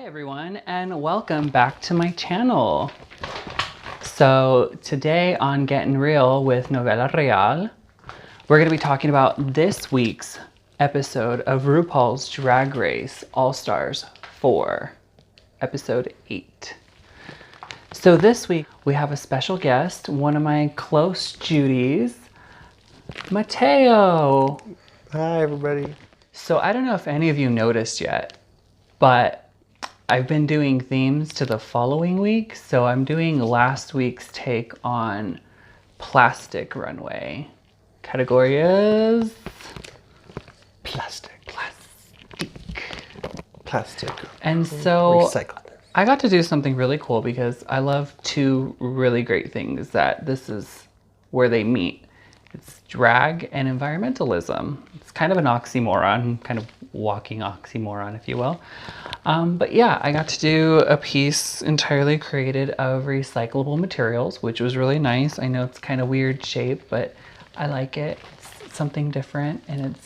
everyone, and welcome back to my channel. So today on Getting Real with Novela Real, we're going to be talking about this week's episode of Rupaul's Drag Race All-Stars 4, episode 8. So this week we have a special guest, one of my close Judies, Mateo. Hi, everybody. So I don't know if any of you noticed yet, but I've been doing themes to the following week. So I'm doing last week's take on plastic runway. Category is Plastic. Plastic. And so I got to do something really cool because I love two really great things that this is where they meet. It's drag and environmentalism. It's kind of an oxymoron, kind of walking oxymoron, if you will. But yeah, I got to do a piece entirely created of recyclable materials, which was really nice. I know it's kind of weird shape, but I like it. It's something different, and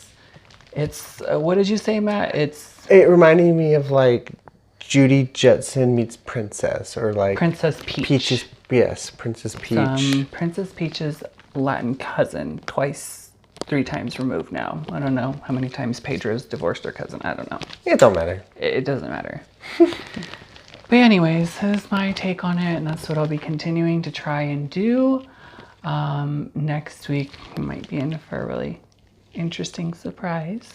it's what did you say, Matt? It reminded me of like Judy Jetson meets Princess, or like Princess Peach. Peaches, yes, Princess Peach. Princess Peach's Latin cousin, three times removed now. I don't know how many times Pedro's divorced her cousin. I don't know. It don't matter. It doesn't matter. But anyways, this is my take on it, and that's what I'll be continuing to try and do. Next week, you might be in for a really interesting surprise.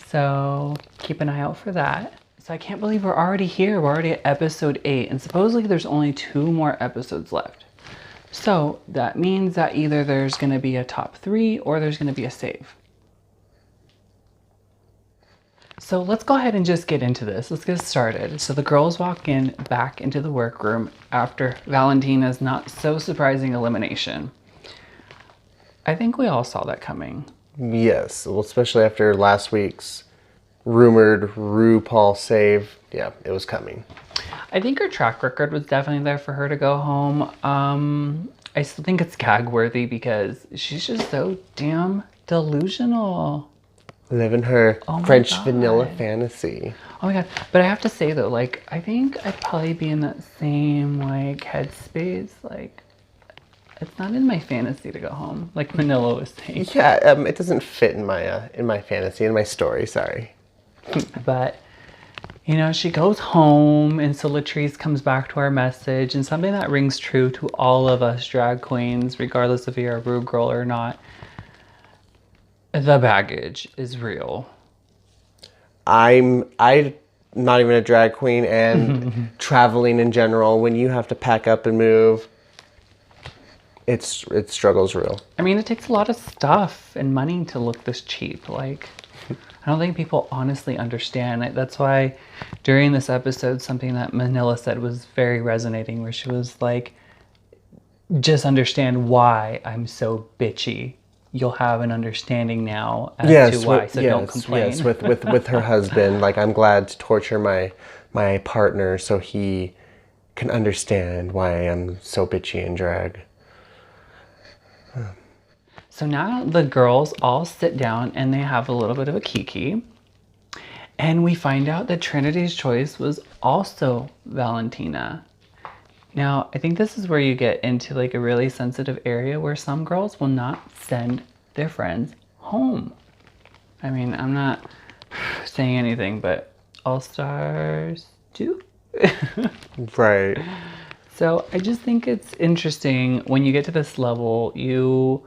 So keep an eye out for that. So I can't believe we're already here. We're already at episode 8, and supposedly there's only 2 more episodes left. So that means that either there's going to be a top 3 or there's going to be a save. So let's go ahead and just get into this. Let's get started. So the girls walk back into the workroom after Valentina's not so surprising elimination. I think we all saw that coming. Yes, well, especially after last week's rumored RuPaul save. Yeah, it was coming. I think her track record was definitely there for her to go home. I still think it's gag worthy because she's just so damn delusional. Living her French vanilla fantasy. Oh my god. But I have to say though, like, I think I'd probably be in that same like headspace. Like, it's not in my fantasy to go home, like Manila was saying. Yeah, it doesn't fit in my fantasy, in my story, sorry. But you know, she goes home, and so Latrice comes back to our message, and something that rings true to all of us drag queens, regardless if you're a rude girl or not. The baggage is real. I'm not even a drag queen, and traveling in general, when you have to pack up and move, it struggles real. I mean, it takes a lot of stuff and money to look this cheap. Like, I don't think people honestly understand. That's why during this episode, something that Manila said was very resonating, where she was like, just understand why I'm so bitchy. You'll have an understanding now as to why, so don't complain. Yes, with her husband, like, I'm glad to torture my partner so he can understand why I'm so bitchy in drag. So now the girls all sit down and they have a little bit of a kiki. And we find out that Trinity's choice was also Valentina. Now, I think this is where you get into like a really sensitive area where some girls will not send their friends home. I mean, I'm not saying anything, but Allstars do. Right. So I just think it's interesting when you get to this level, you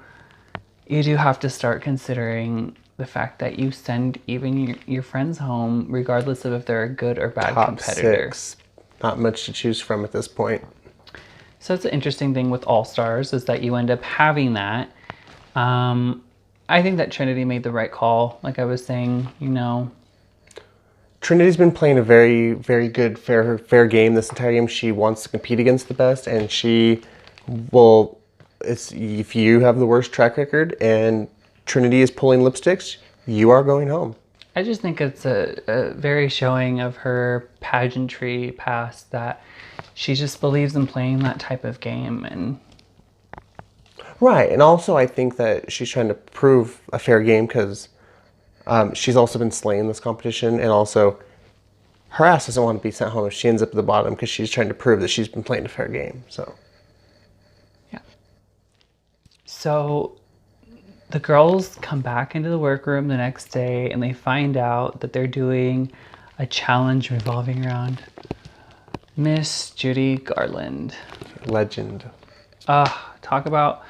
do have to start considering the fact that you send even your friends home, regardless of if they're a good or bad competitor. Top 6. Not much to choose from at this point. So it's an interesting thing with All-Stars is that you end up having that. I think that Trinity made the right call. Like I was saying, you know. Trinity's been playing a very, very good, fair game this entire game. She wants to compete against the best, and she will... if you have the worst track record and Trinity is pulling lipsticks, you are going home. I just think it's a very showing of her pageantry past that she just believes in playing that type of game. And right, and also I think that she's trying to prove a fair game because she's also been slaying this competition, and also her ass doesn't want to be sent home if she ends up at the bottom because she's trying to prove that she's been playing a fair game. So, yeah. So the girls come back into the workroom the next day and they find out that they're doing a challenge revolving around Miss Judy Garland. Legend. Talk about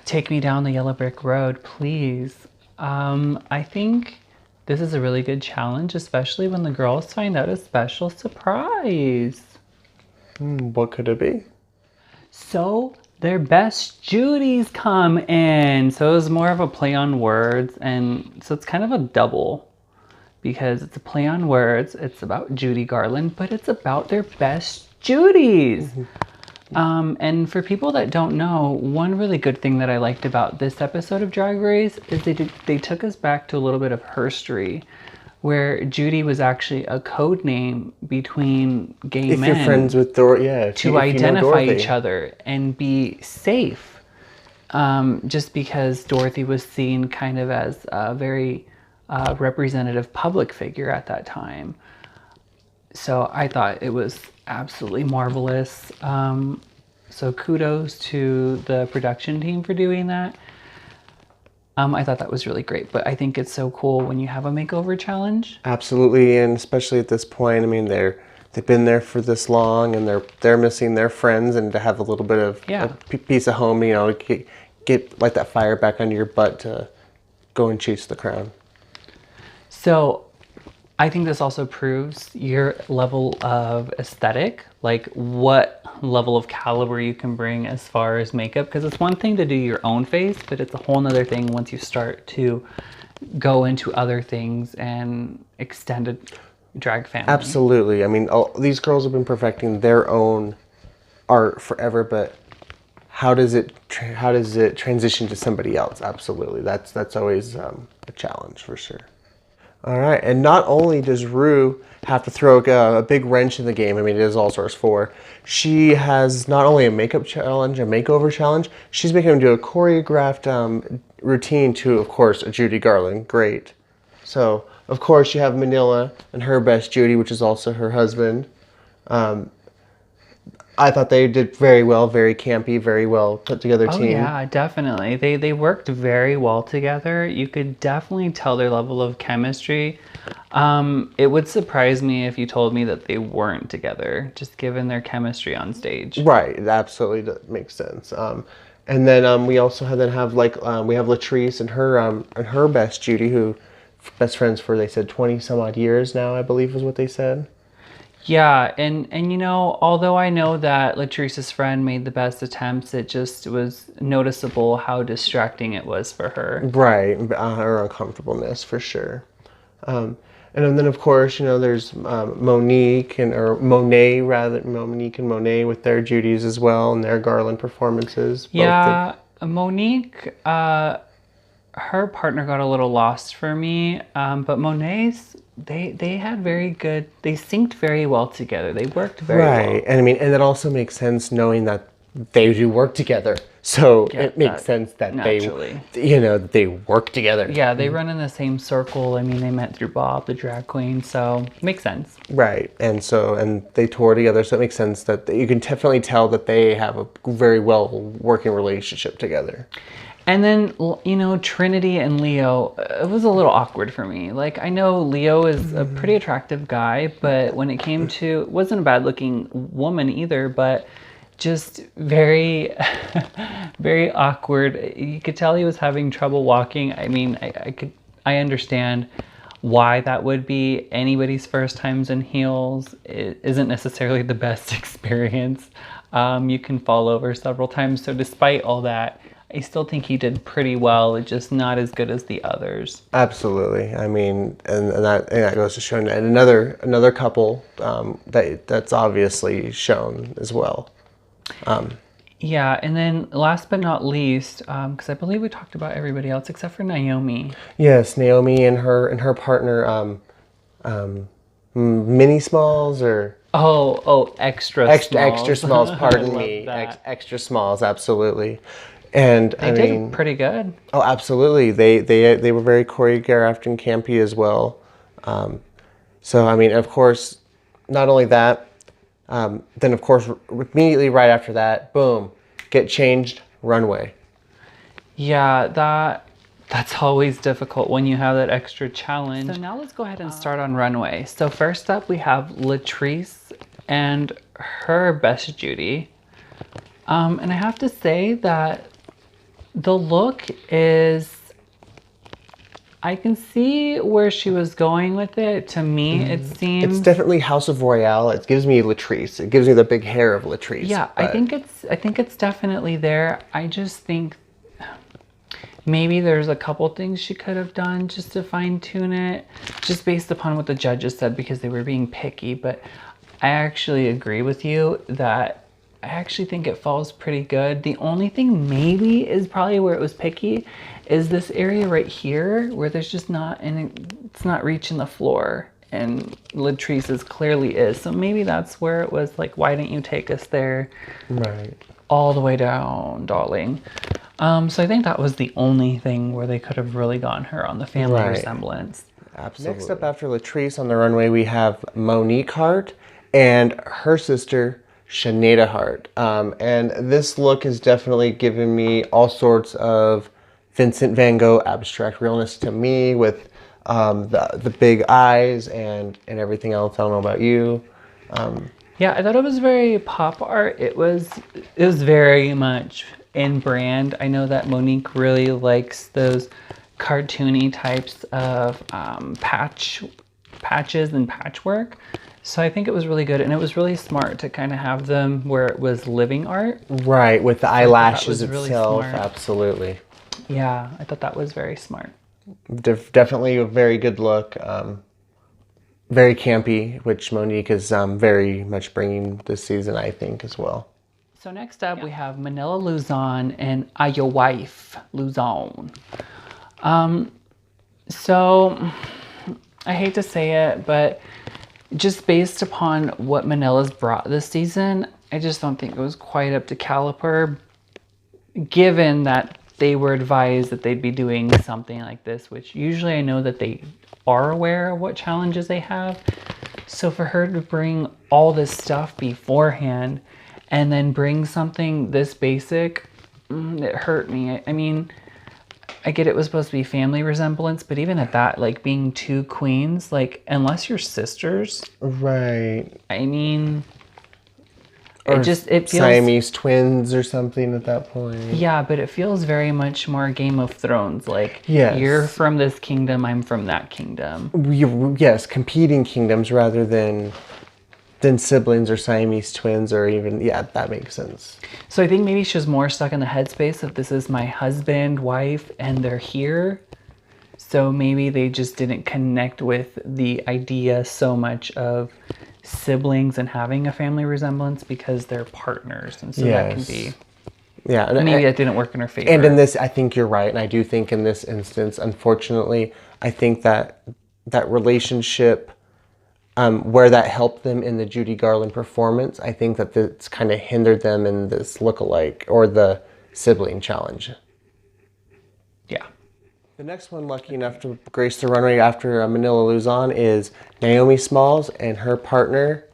take me down the yellow brick road, please. I think this is a really good challenge, especially when the girls find out a special surprise. What could it be? So their best Judys come in. So it was more of a play on words, and so it's kind of a double because it's a play on words. It's about Judy Garland, but it's about their best Judys. And for people that don't know, one really good thing that I liked about this episode of Drag Race is they took us back to a little bit of herstory, where Judy was actually a code name between gay men. If you're friends with Dorothy, to identify each other and be safe. Just because Dorothy was seen kind of as a very representative public figure at that time. So I thought it was absolutely marvelous. So kudos to the production team for doing that. I thought that was really great, but I think it's so cool when you have a makeover challenge. Absolutely, and especially at this point, I mean, they've been there for this long, and they're missing their friends, and to have a little bit of a piece of home, you know, get like that fire back under your butt to go and chase the crown. So I think this also proves your level of aesthetic, like what level of caliber you can bring as far as makeup, because it's one thing to do your own face, but it's a whole nother thing once you start to go into other things and extended drag family. Absolutely. I mean, these girls have been perfecting their own art forever, but how does it transition to somebody else? Absolutely. That's always a challenge for sure. All right, and not only does Rue have to throw a big wrench in the game, I mean, it is Allstars 4, she has not only a makeup challenge, a makeover challenge, she's making them do a choreographed routine to, of course, a Judy Garland. Great. So, of course, you have Manila and her best Judy, which is also her husband. I thought they did very well, very campy, very well put together team. Oh yeah, definitely. They worked very well together. You could definitely tell their level of chemistry. It would surprise me if you told me that they weren't together, just given their chemistry on stage. Right, it absolutely does make sense. And then we also have we have Latrice and her best Judy, who best friends for, they said, 20 some odd years now, I believe was what they said. Yeah, and you know, although I know that Latrice's friend made the best attempts, it just was noticeable how distracting it was for her. Right, her uncomfortableness for sure. And then of course, you know, there's Monique and Monet with their Judys as well and their Garland performances. Yeah, Monique, her partner got a little lost for me, but Monet's. They had very good, they synced very well together. They worked very well. Right, and I mean, and that also makes sense knowing that they do work together. So it makes sense that naturally they work together. Yeah, they run in the same circle. I mean, they met through Bob, the drag queen, so it makes sense. Right, and they tour together, so it makes sense that you can definitely tell that they have a very well working relationship together. And then, you know, Trinity and Leo, it was a little awkward for me. Like, I know Leo is a pretty attractive guy, but when it came to, it wasn't a bad looking woman either, but just very, very awkward. You could tell he was having trouble walking. I mean, I understand why that would be. Anybody's first times in heels. It isn't necessarily the best experience. You can fall over several times. So despite all that, I still think he did pretty well. It's just not as good as the others. Absolutely. I mean, and that goes to show. And another couple that's obviously shown as well. Yeah, and then last but not least, because I believe we talked about everybody else except for Naomi. Yes, Naomi and her partner, Mini Smalls or. Extra Smalls. Extra Smalls. Pardon me. Extra Smalls. Absolutely. And they did pretty good. Oh, absolutely. They were very choreographed and campy as well. So, I mean, of course, not only that, then of course, immediately right after that, boom, get changed, runway. Yeah, that's always difficult when you have that extra challenge. So now let's go ahead and start on runway. So first up we have Latrice and her best Judy. And I have to say that the look is, I can see where she was going with it. To me, it seems It's definitely House of Royale. It gives me Latrice. It gives me the big hair of Latrice. Yeah, I think it's definitely there. I just think maybe there's a couple things she could have done just to fine tune it, just based upon what the judges said, because they were being picky. But I actually agree with you that I actually think it falls pretty good. The only thing maybe is probably where it was picky is this area right here where there's just not, and it's not reaching the floor. And Latrice's clearly is. So maybe that's where it was like, why didn't you take us there? Right. All the way down, darling. So I think that was the only thing where they could have really gotten her on the family resemblance. Absolutely. Next up after Latrice on the runway, we have Monique Hart and her sister, Shaneda Hart. And this look has definitely given me all sorts of Vincent van Gogh abstract realness to me, with the big eyes and everything else. I don't know about you. Yeah, I thought it was very pop art. It was very much in brand. I know that Monique really likes those cartoony types of patches and patchwork. So I think it was really good, and it was really smart to kind of have them where it was living art. Right, with the eyelashes really itself. smart. Absolutely. Yeah, I thought that was very smart. Definitely a very good look. Very campy, which Monique is very much bringing this season, I think, as well. So next up, we have Manila Luzon and Your Wife Luzon. So I hate to say it, but just based upon what Manila's brought this season, I just don't think it was quite up to caliber, given that they were advised that they'd be doing something like this, which usually I know that they are aware of what challenges they have. So for her to bring all this stuff beforehand and then bring something this basic, it hurt me. I mean, I get it was supposed to be family resemblance, but even at that, like being two queens, like unless you're sisters, right? I mean, or it feels Siamese twins or something at that point. Yeah, but it feels very much more Game of Thrones. Like, yes, you're from this kingdom, I'm from that kingdom. Yes, competing kingdoms rather than siblings or Siamese twins, or even, yeah, that makes sense. So I think maybe she was more stuck in the headspace of, this is my husband, wife, and they're here. So maybe they just didn't connect with the idea so much of siblings and having a family resemblance, because they're partners. And so that can be, maybe that didn't work in her favor. And in this, I think you're right. And I do think in this instance, unfortunately, I think that relationship, where that helped them in the Judy Garland performance, I think that it's kind of hindered them in this look-alike or the sibling challenge. Yeah. The next one lucky enough to grace the runway after Manila Luzon is Naomi Smalls and her partner,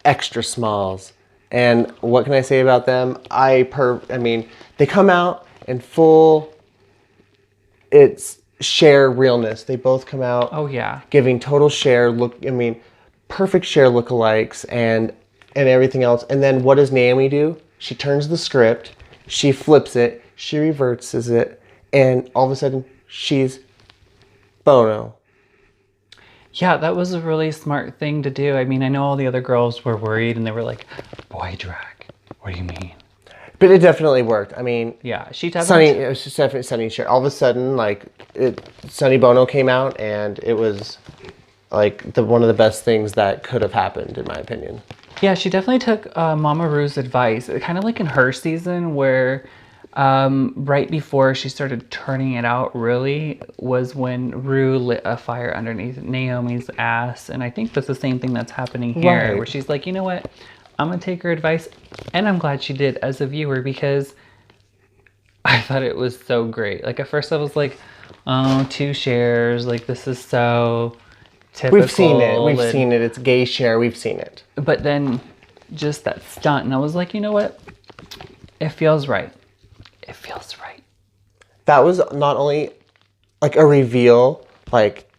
Extra Smalls. And what can I say about them? I mean, they come out in full, it's Cher realness. They both come out. Oh yeah. Giving total Cher look. I mean, perfect Cher lookalikes and everything else. And then what does Naomi do? She turns the script, she flips it, she reverses it, and all of a sudden she's Bono. Yeah, that was a really smart thing to do. I mean, I know all the other girls were worried and they were like, boy drag, what do you mean? But it definitely worked. I mean, yeah, she definitely. It was just definitely Sunny Cher. All of a sudden, like, Sunny Bono came out, and it was like one of the best things that could have happened, in my opinion. Yeah, she definitely took Mama Ru's advice, kind of like in her season, where right before she started turning it out really was when Ru lit a fire underneath Naomi's ass. And I think that's the same thing that's happening here, where she's like, you know what? I'm going to take her advice. And I'm glad she did as a viewer, because I thought it was so great. Like, at first I was like, oh, 2 shares. Like, this is so typical. We've seen it. We've seen it. It's gay share. We've seen it. But then just that stunt, and I was like, you know what? It feels right. It feels right. That was not only like a reveal, like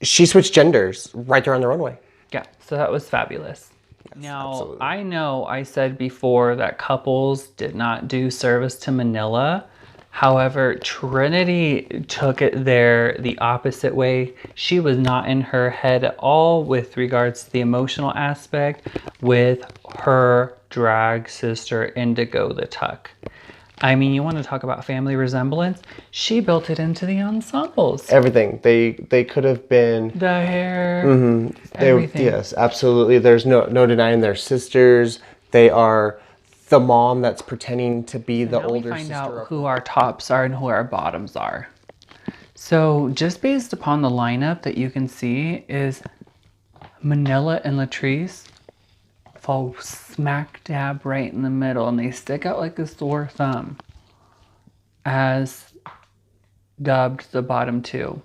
she switched genders right there on the runway. Yeah, so that was fabulous. Yes, now, absolutely. I know I said before that couples did not do service to Manila. However, Trinity took it there the opposite way. She was not in her head at all with regards to the emotional aspect with her drag sister Indigo the Tuck. I mean, you want to talk about family resemblance? She built it into the ensembles. Everything. They could have been the hair, everything. Yes, absolutely. There's no denying they're sisters. They are the mom that's pretending to be the older sister. Now we find out who our tops are and who our bottoms are. So just based upon the lineup that you can see is Manila and Latrice fall smack dab right in the middle, and they stick out like a sore thumb as dubbed the bottom two.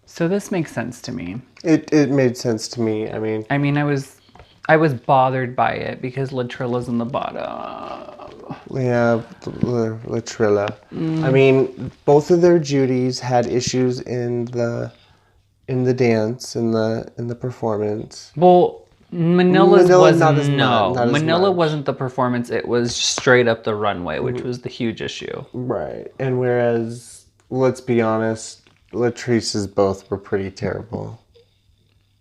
So this makes sense to me. It made sense to me. I mean, I was bothered by it because Latrilla's in the bottom. Yeah, Latrilla. I mean, both of their Judys had issues in the dance, in the performance. Well, Manila Manila wasn't the performance. It was straight up the runway, which was the huge issue. Right. And whereas, let's be honest, Latrice's both were pretty terrible.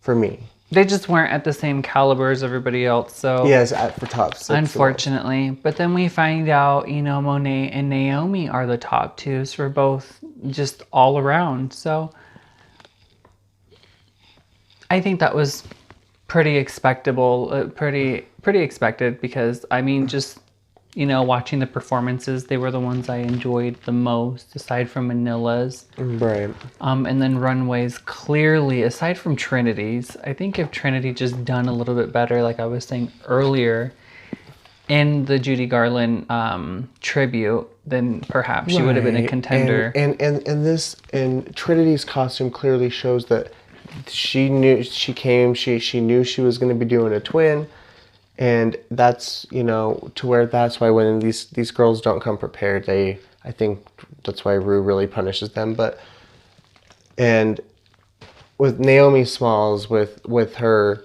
For me. They just weren't at the same caliber as everybody else, so... Yes, for top six. Unfortunately. But then we find out, you know, Monet and Naomi are the top twos for both, just all around. So, I think that was pretty expectable, pretty expected, because, I mean, just, you know, watching the performances, they were the ones I enjoyed the most, aside from Manila's. Right. And then runways, clearly, aside from Trinity's, I think if Trinity just done a little bit better, like I was saying earlier, in the Judy Garland tribute, then perhaps she would have been a contender. And Trinity's costume clearly shows that she knew she knew she was going to be doing a twin. And that's, you know, to where that's why when these girls don't come prepared, I think that's why Rue really punishes them. And with Naomi Smalls, with her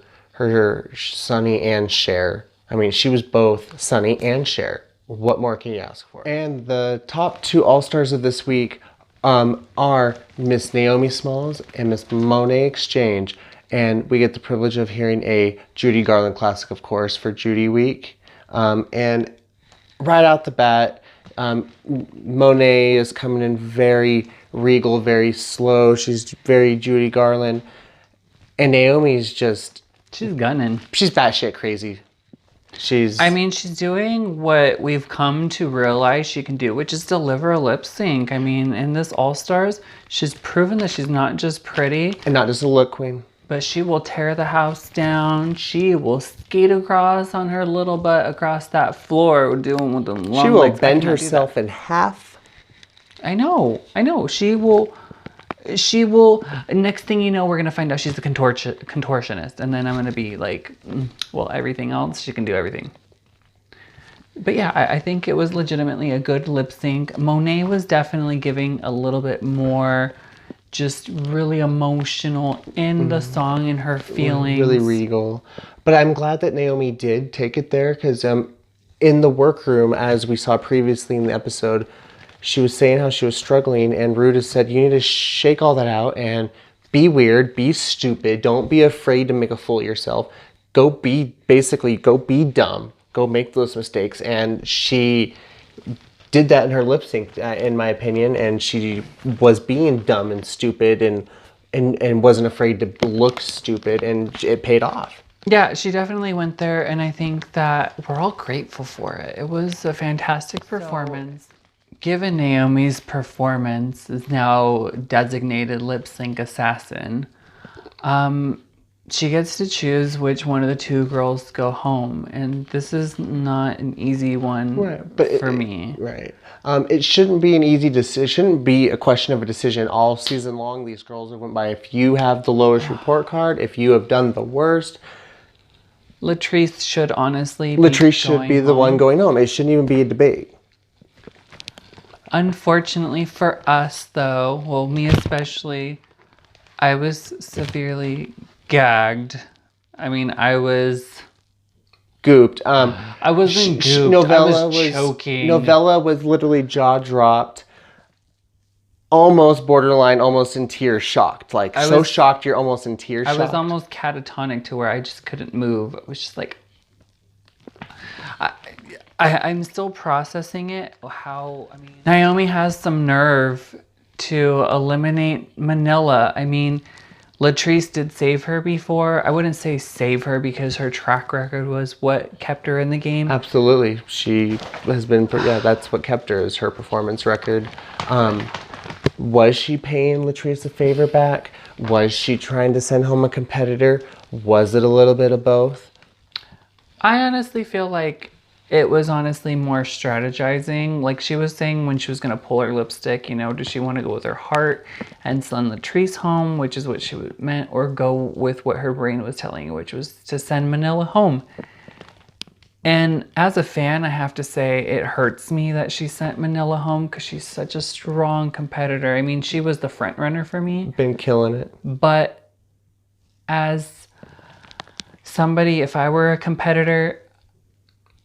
Sunny and Cher, I mean, she was both Sunny and Cher. What more can you ask for? And the top two All-Stars of this week are Miss Naomi Smalls and Miss Monet Exchange. And we get the privilege of hearing a Judy Garland classic, of course, for Judy Week. And right out the bat, Monet is coming in very regal, very slow. She's very Judy Garland. And Naomi's just... She's gunning. She's batshit crazy. She's doing what we've come to realize she can do, which is deliver a lip sync. I mean, in this All-Stars, she's proven that she's not just pretty. And not just a look queen. But she will tear the house down. She will skate across on her little butt across that floor, doing with them long legs. She will bend herself in half. I know. She will. Next thing you know, we're gonna find out she's a contortionist, and then I'm gonna be like, well, everything else, she can do everything. But yeah, I think it was legitimately a good lip sync. Monet was definitely giving a little bit more. Just really emotional in the song and her feelings. Really regal. But I'm glad that Naomi did take it there because in the workroom, as we saw previously in the episode, she was saying how she was struggling, and Ruta said, you need to shake all that out and be weird, be stupid, don't be afraid to make a fool of yourself. Go be dumb. Go make those mistakes. And she did that in her lip sync, in my opinion, and she was being dumb and stupid and wasn't afraid to look stupid, and it paid off. Yeah, she definitely went there, and I think that we're all grateful for it. It was a fantastic performance. Given Naomi's performance is now designated lip sync assassin, she gets to choose which one of the two girls go home, and this is not an easy one for me. Right. It shouldn't be an easy decision. It shouldn't be a question of a decision all season long. These girls have went by if you have the lowest report card, if you have done the worst. Latrice should honestly be Latrice should be the one going home. It shouldn't even be a debate. Unfortunately for us, though, well, me especially, I was severely gagged. I mean, I was... Gooped. I wasn't gooped. I was choking. Novella was literally jaw dropped, almost borderline, almost in tears, shocked. Like, so shocked you're almost in tears. I was almost catatonic to where I just couldn't move. It was just like... I'm still processing it. Naomi has some nerve to eliminate Manila. I mean, Latrice did save her before. I wouldn't say save her because her track record was what kept her in the game. Absolutely. She has been, that's what kept her, is her performance record. Was she paying Latrice a favor back? Was she trying to send home a competitor? Was it a little bit of both? I honestly feel like it was honestly more strategizing. Like she was saying when she was going to pull her lipstick, does she want to go with her heart and send Latrice home, which is what she meant, or go with what her brain was telling you, which was to send Manila home. And as a fan, I have to say it hurts me that she sent Manila home because she's such a strong competitor. I mean, she was the front runner for me. Been killing it. But as somebody, if I were a competitor,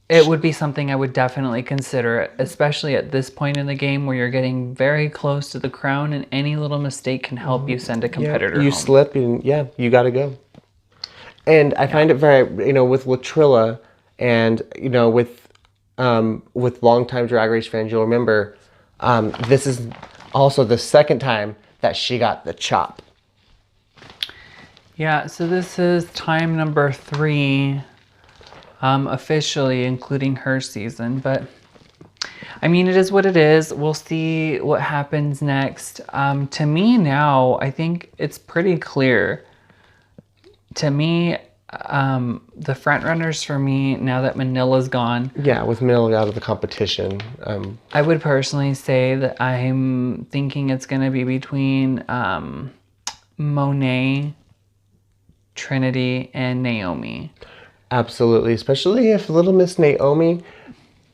it would be something I would definitely consider, especially at this point in the game where you're getting very close to the crown and any little mistake can help you send a competitor you home. Slip and you got to go. And I find it very, with Latrilla and, with longtime Drag Race fans, you'll remember this is also the second time that she got the chop. Yeah, so this is time number 3. Officially, including her season, but I mean, it is what it is. We'll see what happens next. To me now, I think it's pretty clear. To me, the front runners for me, now that Manila's gone. Yeah, with Manila out of the competition. I would personally say that I'm thinking it's going to be between Monet, Trinity, and Naomi. Absolutely, especially if Little Miss Naomi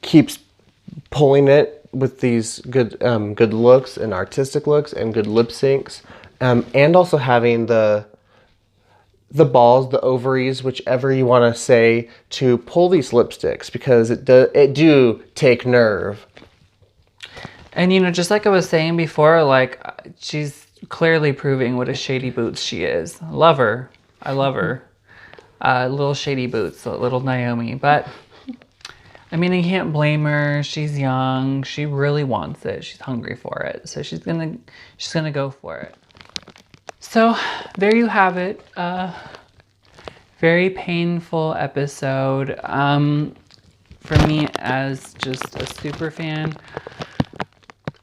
keeps pulling it with these good looks and artistic looks and good lip syncs, and also having the balls, the ovaries, whichever you want to say, to pull these lipsticks, because it do take nerve. And just like I was saying before, like she's clearly proving what a shady boots she is. I love her. Little shady boots, little Naomi. But, I mean, I can't blame her. She's young. She really wants it. She's hungry for it. So she's gonna go for it. So, there you have it. Very painful episode. For me, as just a super fan.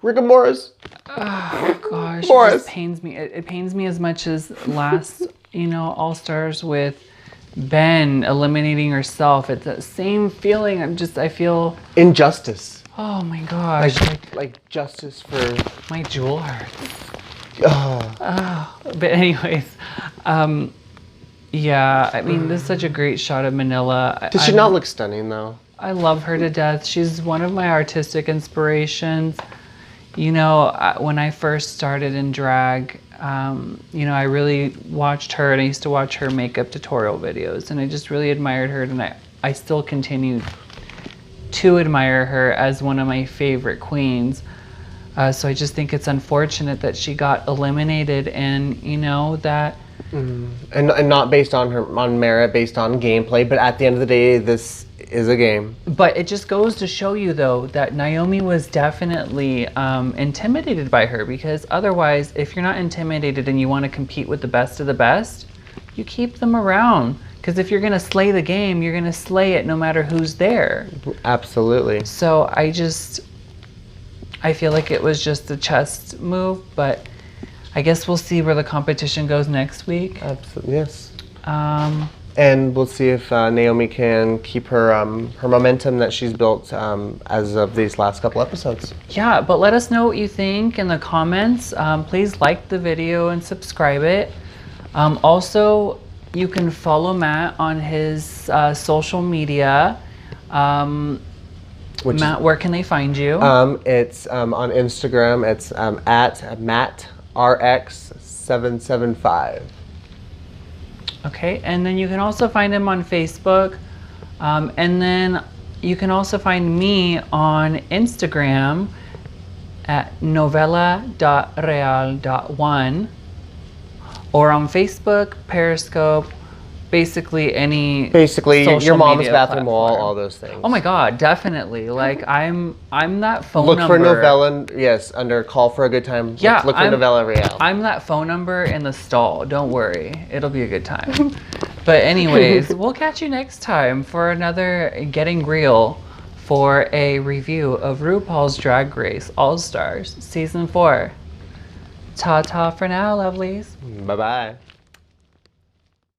Rigor Morris. Oh, gosh. Morris. It just pains me. It pains me as much as last, All-Stars with Ben eliminating herself. It's that same feeling. I feel injustice. Oh my gosh. Like justice for my jewel hurts. Oh. But anyways, yeah, I mean, this is such a great shot of Manila. Does she not look stunning though? I love her to death. She's one of my artistic inspirations. When I first started in drag, I really watched her, and I used to watch her makeup tutorial videos, and I just really admired her, and I still continue to admire her as one of my favorite queens. So I just think it's unfortunate that she got eliminated, and that. And not based on merit, based on gameplay, but at the end of the day, this is a game. But it just goes to show you, though, that Naomi was definitely intimidated by her, because otherwise, if you're not intimidated and you want to compete with the best of the best, you keep them around. Because if you're going to slay the game, you're going to slay it no matter who's there. Absolutely. So I feel like it was just a chess move, but I guess we'll see where the competition goes next week. Absolutely, yes. And we'll see if Naomi can keep her her momentum that she's built as of these last couple episodes. Yeah, but let us know what you think in the comments. Please like the video and subscribe it. Also, you can follow Matt on his social media. Matt, where can they find you? It's on Instagram. It's at MattRX775. Okay, and then you can also find him on Facebook. And then you can also find me on Instagram at novela.real.1 or on Facebook, Periscope, basically any your mom's bathroom platform. wall, all those things. Oh my God, definitely. Like I'm that phone look number. for Novella, yes, under call for a good time. Yeah, look for Novella Real. I'm that phone number in the stall. Don't worry, it'll be a good time. But anyways, we'll catch you next time for another Getting Real for a review of RuPaul's Drag Race All-Stars Season 4. Ta-ta for now, lovelies. Bye-bye.